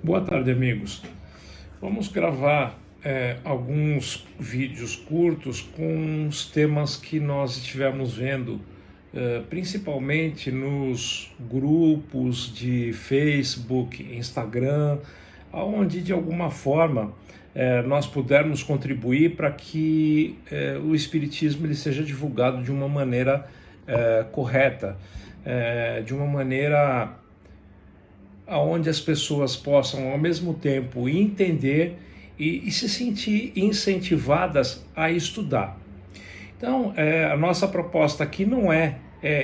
Boa tarde, amigos. Vamos gravar alguns vídeos curtos com os temas que nós estivemos vendo, principalmente nos grupos de Facebook, Instagram, onde de alguma forma nós pudermos contribuir para que o Espiritismo ele seja divulgado de uma maneira correta, de uma maneira onde as pessoas possam ao mesmo tempo entender e se sentir incentivadas a estudar. Então, a nossa proposta aqui não é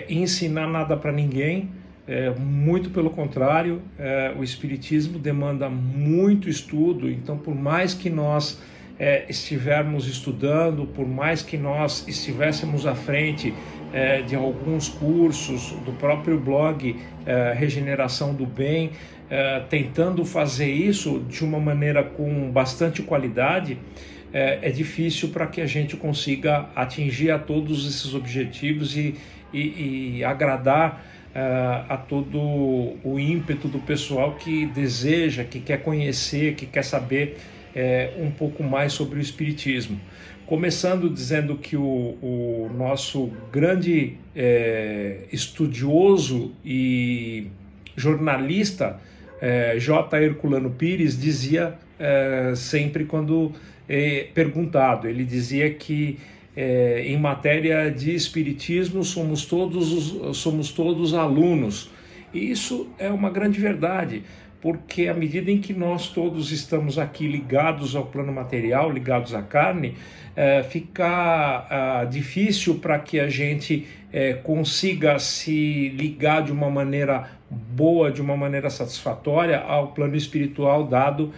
ensinar nada para ninguém, muito pelo contrário, o Espiritismo demanda muito estudo, então por mais que nós estivermos estudando, por mais que nós estivéssemos à frente de alguns cursos do próprio blog Regeneração do Bem, tentando fazer isso de uma maneira com bastante qualidade, é difícil para que a gente consiga atingir a todos esses objetivos e agradar a todo o ímpeto do pessoal que deseja, que quer conhecer, que quer saber um pouco mais sobre o Espiritismo. Começando dizendo que o nosso grande estudioso e jornalista J. Herculano Pires dizia sempre quando perguntado, ele dizia que em matéria de Espiritismo somos todos alunos. E isso é uma grande verdade, porque à medida em que nós todos estamos aqui ligados ao plano material, ligados à carne, fica difícil para que a gente consiga se ligar de uma maneira boa, de uma maneira satisfatória ao plano espiritual, dado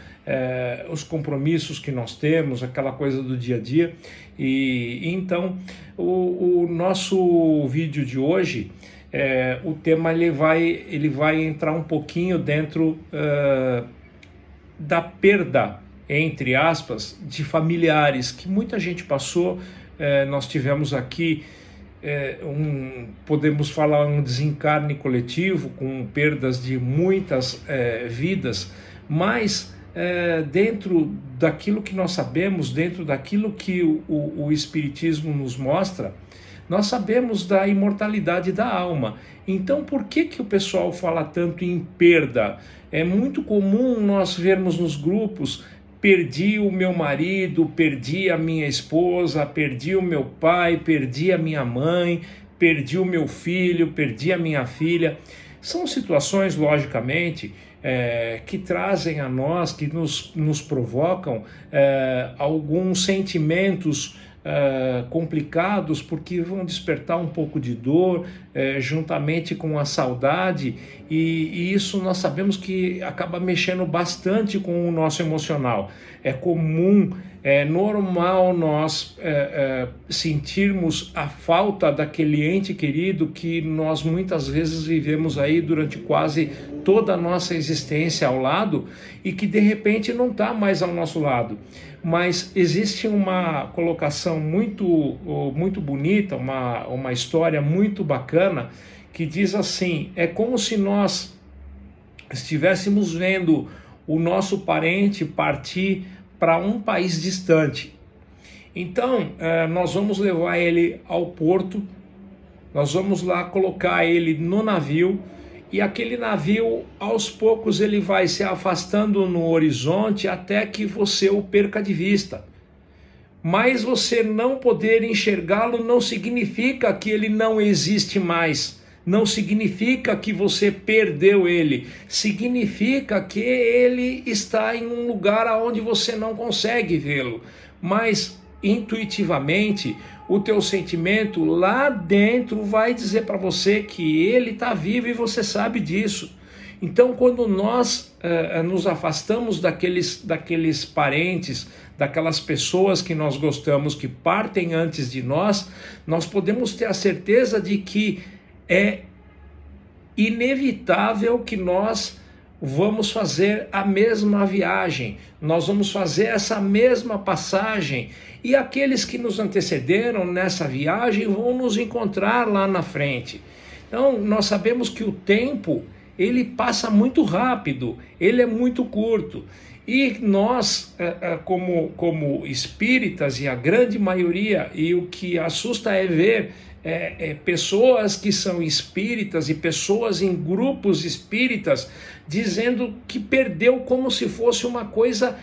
os compromissos que nós temos, aquela coisa do dia a dia. E então o nosso vídeo de hoje, o tema ele vai entrar um pouquinho dentro da perda, entre aspas, de familiares que muita gente passou. Nós tivemos aqui podemos falar um desencarne coletivo com perdas de muitas vidas, mas dentro daquilo que nós sabemos, dentro daquilo que o Espiritismo nos mostra, nós sabemos da imortalidade da alma. Então, por que o pessoal fala tanto em perda? É muito comum nós vermos nos grupos: perdi o meu marido, perdi a minha esposa, perdi o meu pai, perdi a minha mãe, perdi o meu filho, perdi a minha filha. São situações, logicamente, que trazem a nós, que nos provocam alguns sentimentos complicados, porque vão despertar um pouco de dor juntamente com a saudade, e isso nós sabemos que acaba mexendo bastante com o nosso emocional. É comum, é normal nós sentirmos a falta daquele ente querido que nós muitas vezes vivemos aí durante quase toda a nossa existência ao lado e que de repente não está mais ao nosso lado. Mas existe uma colocação muito bonita, uma história muito bacana, que diz assim: é como se nós estivéssemos vendo o nosso parente partir para um país distante. Então, nós vamos levar ele ao porto, nós vamos lá colocar ele no navio, e aquele navio, aos poucos, ele vai se afastando no horizonte até que você o perca de vista. Mas você não poder enxergá-lo não significa que ele não existe mais. Não significa que você perdeu ele. Significa que ele está em um lugar onde você não consegue vê-lo. Mas, intuitivamente, o teu sentimento lá dentro vai dizer para você que ele está vivo e você sabe disso. Então, quando nós nos afastamos daqueles parentes, daquelas pessoas que nós gostamos, que partem antes de nós, nós podemos ter a certeza de que é inevitável que nós vamos fazer a mesma viagem, nós vamos fazer essa mesma passagem, e aqueles que nos antecederam nessa viagem vão nos encontrar lá na frente. Então, nós sabemos que o tempo ele passa muito rápido, ele é muito curto. E nós, como espíritas, e a grande maioria, e o que assusta é ver pessoas que são espíritas e pessoas em grupos espíritas dizendo que perdeu como se fosse uma coisa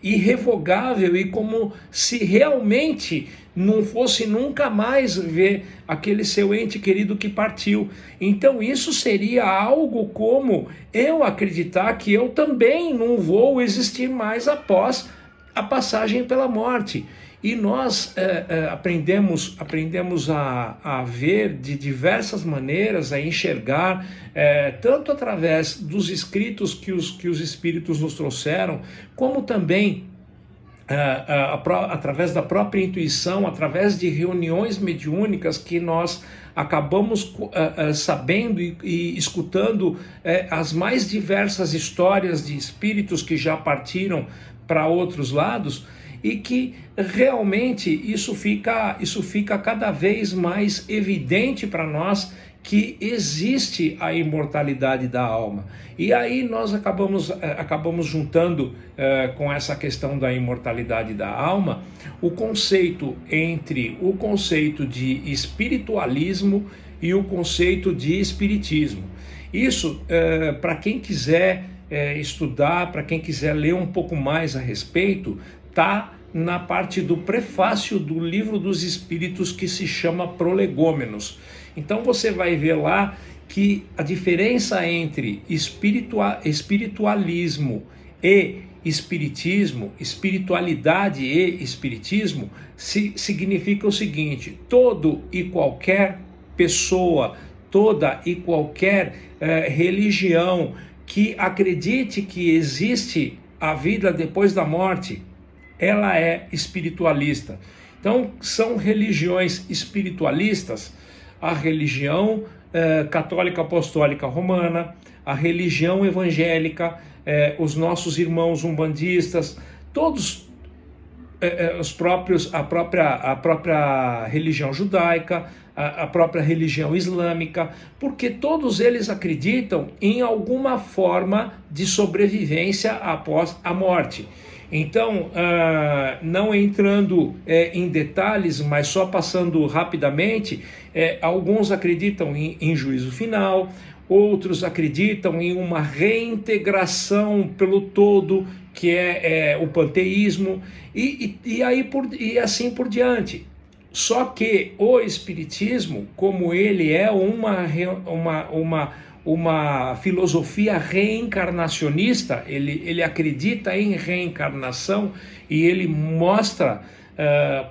irrevogável e como se realmente não fosse nunca mais ver aquele seu ente querido que partiu. Então isso seria algo como eu acreditar que eu também não vou existir mais após a passagem pela morte. E nós aprendemos a ver de diversas maneiras, a enxergar, tanto através dos escritos que os espíritos nos trouxeram, como também através da própria intuição, através de reuniões mediúnicas que nós acabamos sabendo e escutando as mais diversas histórias de espíritos que já partiram para outros lados, e que realmente isso fica cada vez mais evidente para nós que existe a imortalidade da alma. E aí nós acabamos juntando com essa questão da imortalidade da alma o conceito de espiritualismo e o conceito de espiritismo. Isso, para quem quiser estudar, para quem quiser ler um pouco mais a respeito, está na parte do prefácio do Livro dos Espíritos, que se chama Prolegômenos. Então você vai ver lá que a diferença entre espiritualismo e espiritismo, espiritualidade e espiritismo, significa o seguinte: todo e qualquer pessoa, toda e qualquer religião que acredite que existe a vida depois da morte, ela é espiritualista. Então, são religiões espiritualistas: a religião católica apostólica romana, a religião evangélica, os nossos irmãos umbandistas, todos a própria religião judaica, a própria religião islâmica, porque todos eles acreditam em alguma forma de sobrevivência após a morte. Então, não entrando em detalhes, mas só passando rapidamente, alguns acreditam em juízo final, outros acreditam em uma reintegração pelo todo, que é o panteísmo, e assim por diante. Só que o espiritismo, como ele é uma filosofia reencarnacionista, ele acredita em reencarnação, e ele mostra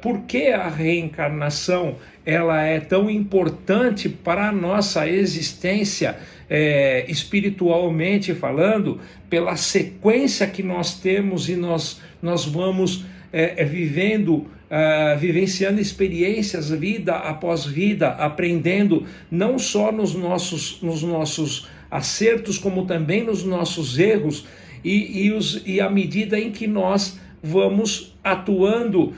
por que a reencarnação ela é tão importante para a nossa existência, espiritualmente falando, pela sequência que nós temos, e nós vamos vivenciando experiências vida após vida, aprendendo não só nos nossos acertos, como também nos nossos erros, e à medida em que nós vamos atuando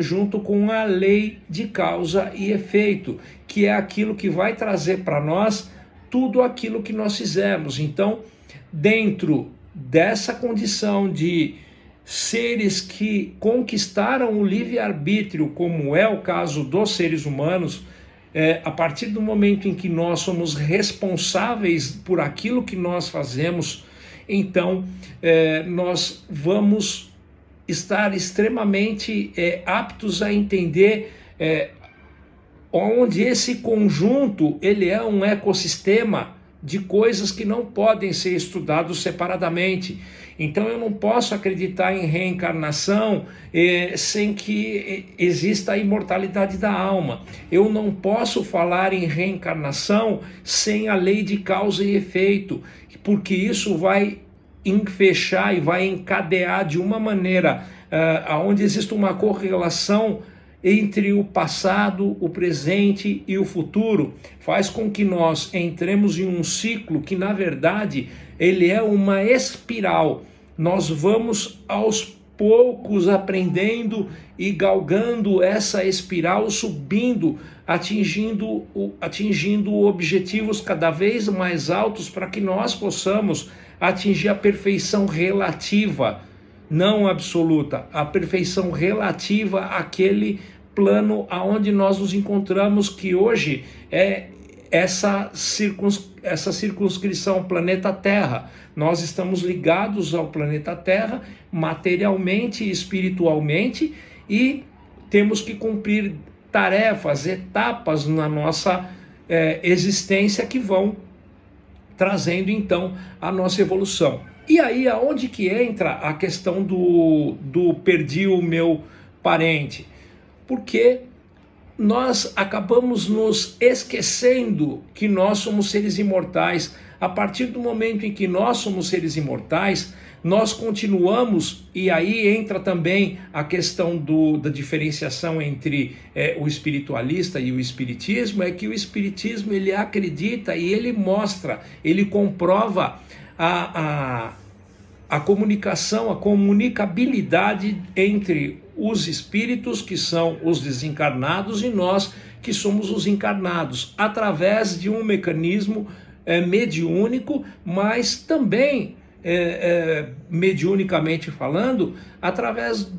junto com a lei de causa e efeito, que é aquilo que vai trazer para nós tudo aquilo que nós fizemos. Então, dentro dessa condição de seres que conquistaram o livre-arbítrio, como é o caso dos seres humanos, a partir do momento em que nós somos responsáveis por aquilo que nós fazemos, então nós vamos estar extremamente aptos a entender onde esse conjunto ele é um ecossistema de coisas que não podem ser estudados separadamente. Então eu não posso acreditar em reencarnação sem que exista a imortalidade da alma. Eu não posso falar em reencarnação sem a lei de causa e efeito, porque isso vai fechar e vai encadear de uma maneira onde existe uma correlação entre o passado, o presente e o futuro, faz com que nós entremos em um ciclo que, na verdade, ele é uma espiral. Nós vamos aos poucos aprendendo e galgando essa espiral, subindo, atingindo objetivos cada vez mais altos para que nós possamos atingir a perfeição relativa, não absoluta, a perfeição relativa àquele plano aonde nós nos encontramos, que hoje é essa circunscrição, planeta Terra. Nós estamos ligados ao planeta Terra materialmente e espiritualmente, e temos que cumprir tarefas, etapas na nossa existência que vão trazendo então a nossa evolução. E aí aonde que entra a questão do perdi o meu parente? Porque nós acabamos nos esquecendo que nós somos seres imortais. A partir do momento em que nós somos seres imortais, nós continuamos, e aí entra também a questão da diferenciação entre o espiritualista e o espiritismo, é que o espiritismo ele acredita e ele mostra, ele comprova a comunicação, a comunicabilidade entre os espíritos, que são os desencarnados, e nós, que somos os encarnados, através de um mecanismo mediúnico, mas também, mediunicamente falando, através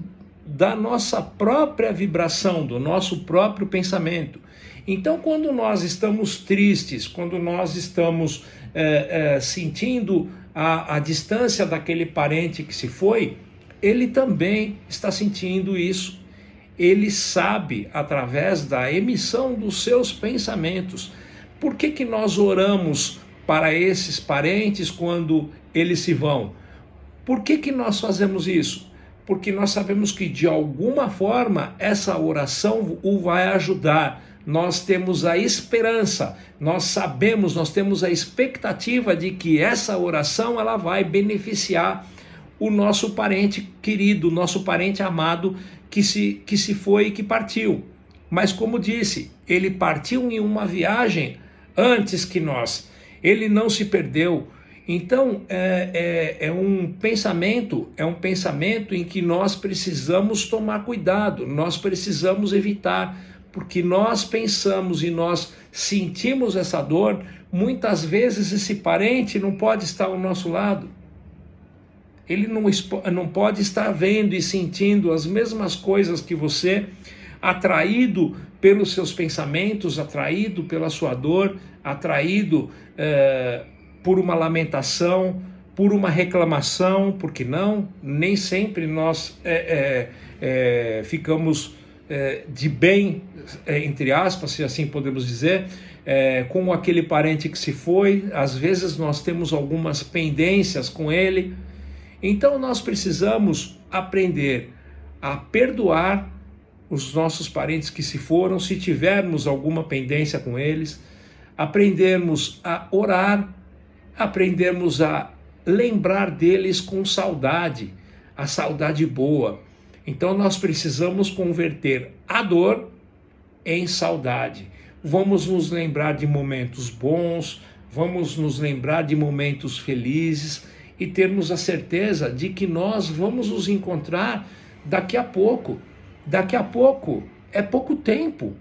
da nossa própria vibração, do nosso próprio pensamento. Então, quando nós estamos tristes, quando nós estamos sentindo a distância daquele parente que se foi, ele também está sentindo isso. Ele sabe, através da emissão dos seus pensamentos. Por que nós oramos para esses parentes quando eles se vão? Por que nós fazemos isso? Porque nós sabemos que de alguma forma essa oração o vai ajudar. Nós temos a esperança, nós sabemos, nós temos a expectativa de que essa oração ela vai beneficiar o nosso parente querido, nosso parente amado que se foi e que partiu. Mas como disse, ele partiu em uma viagem antes que nós, ele não se perdeu. Então é um pensamento em que nós precisamos tomar cuidado, nós precisamos evitar, porque nós pensamos e nós sentimos essa dor. Muitas vezes esse parente não pode estar ao nosso lado, ele não pode estar vendo e sentindo as mesmas coisas que você, atraído pelos seus pensamentos, atraído pela sua dor, atraído por uma lamentação, por uma reclamação, porque não, nem sempre nós ficamos de bem, entre aspas, se assim podemos dizer, com aquele parente que se foi. Às vezes nós temos algumas pendências com ele. Então nós precisamos aprender a perdoar os nossos parentes que se foram, se tivermos alguma pendência com eles, aprendermos a orar, aprendermos a lembrar deles com saudade, a saudade boa. Então nós precisamos converter a dor em saudade. Vamos nos lembrar de momentos bons, vamos nos lembrar de momentos felizes, e termos a certeza de que nós vamos nos encontrar daqui a pouco. Daqui a pouco é pouco tempo.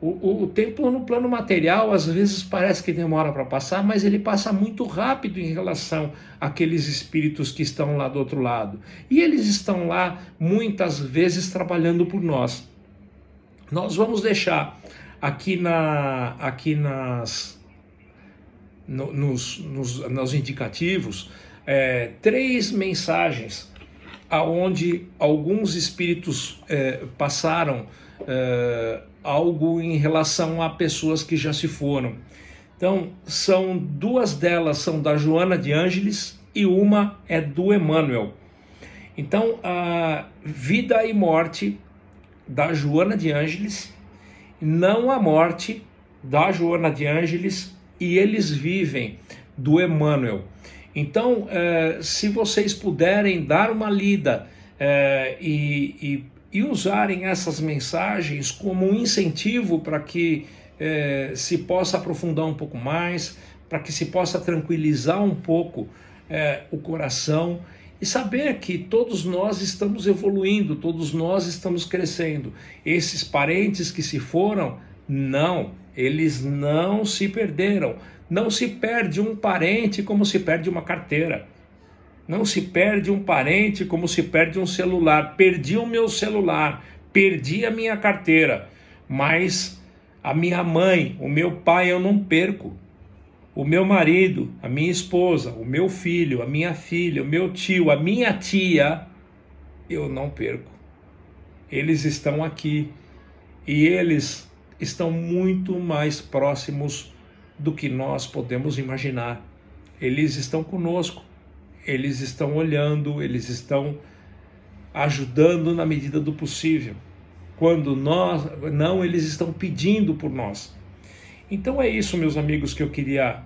O tempo no plano material às vezes parece que demora para passar, mas ele passa muito rápido em relação àqueles espíritos que estão lá do outro lado. E eles estão lá muitas vezes trabalhando por nós. Nós vamos deixar nos indicativos 3 mensagens aonde alguns espíritos passaram algo em relação a pessoas que já se foram. Então, 2 delas são da Joana de Ângeles e uma é do Emmanuel. Então, a vida e morte da Joana de Ângeles, não a morte da Joana de Ângeles, e eles vivem, do Emmanuel. Então, se vocês puderem dar uma lida e usarem essas mensagens como um incentivo para que se possa aprofundar um pouco mais, para que se possa tranquilizar um pouco o coração E saber que todos nós estamos evoluindo, todos nós estamos crescendo. Esses parentes que se foram, não, eles não se perderam. Não se perde um parente como se perde uma carteira. Não se perde um parente como se perde um celular. Perdi o meu celular, perdi a minha carteira, mas a minha mãe, o meu pai eu não perco. O meu marido, a minha esposa, o meu filho, a minha filha, o meu tio, a minha tia, eu não perco. Eles estão aqui e eles estão muito mais próximos do que nós podemos imaginar. Eles estão conosco, eles estão olhando, eles estão ajudando na medida do possível. Quando nós não, eles estão pedindo por nós. Então é isso, meus amigos, que eu queria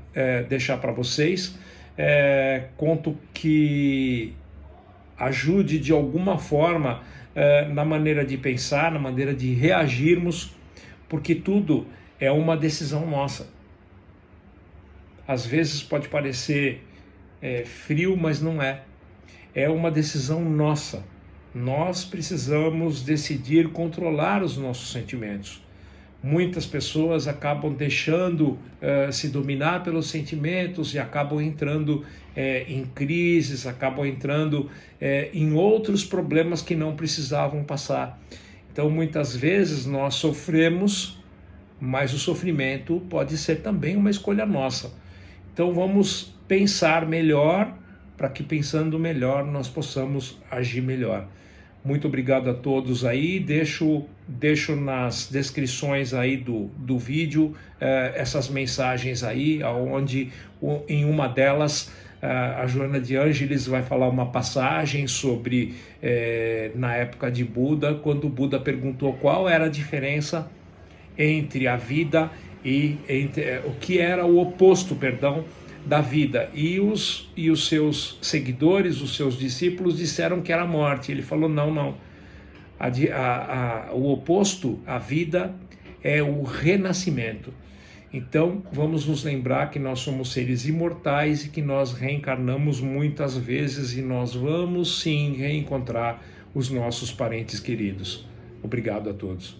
deixar para vocês. Conto que ajude de alguma forma na maneira de pensar, na maneira de reagirmos, porque tudo é uma decisão nossa. Às vezes pode parecer frio, mas não é. É uma decisão nossa. Nós precisamos decidir controlar os nossos sentimentos. Muitas pessoas acabam deixando se dominar pelos sentimentos e acabam entrando em crises, acabam entrando em outros problemas que não precisavam passar. Então, muitas vezes nós sofremos, mas o sofrimento pode ser também uma escolha nossa. Então, vamos pensar melhor, para que pensando melhor nós possamos agir melhor. Muito obrigado a todos aí, deixo nas descrições aí do vídeo essas mensagens aí, onde em uma delas a Joana de Ângeles vai falar uma passagem sobre na época de Buda, quando Buda perguntou qual era a diferença entre a vida e o que era o oposto, da vida, e os seus seguidores, os seus discípulos disseram que era a morte. Ele falou não, o oposto à vida é o renascimento. Então vamos nos lembrar que nós somos seres imortais e que nós reencarnamos muitas vezes e nós vamos sim reencontrar os nossos parentes queridos. Obrigado a todos.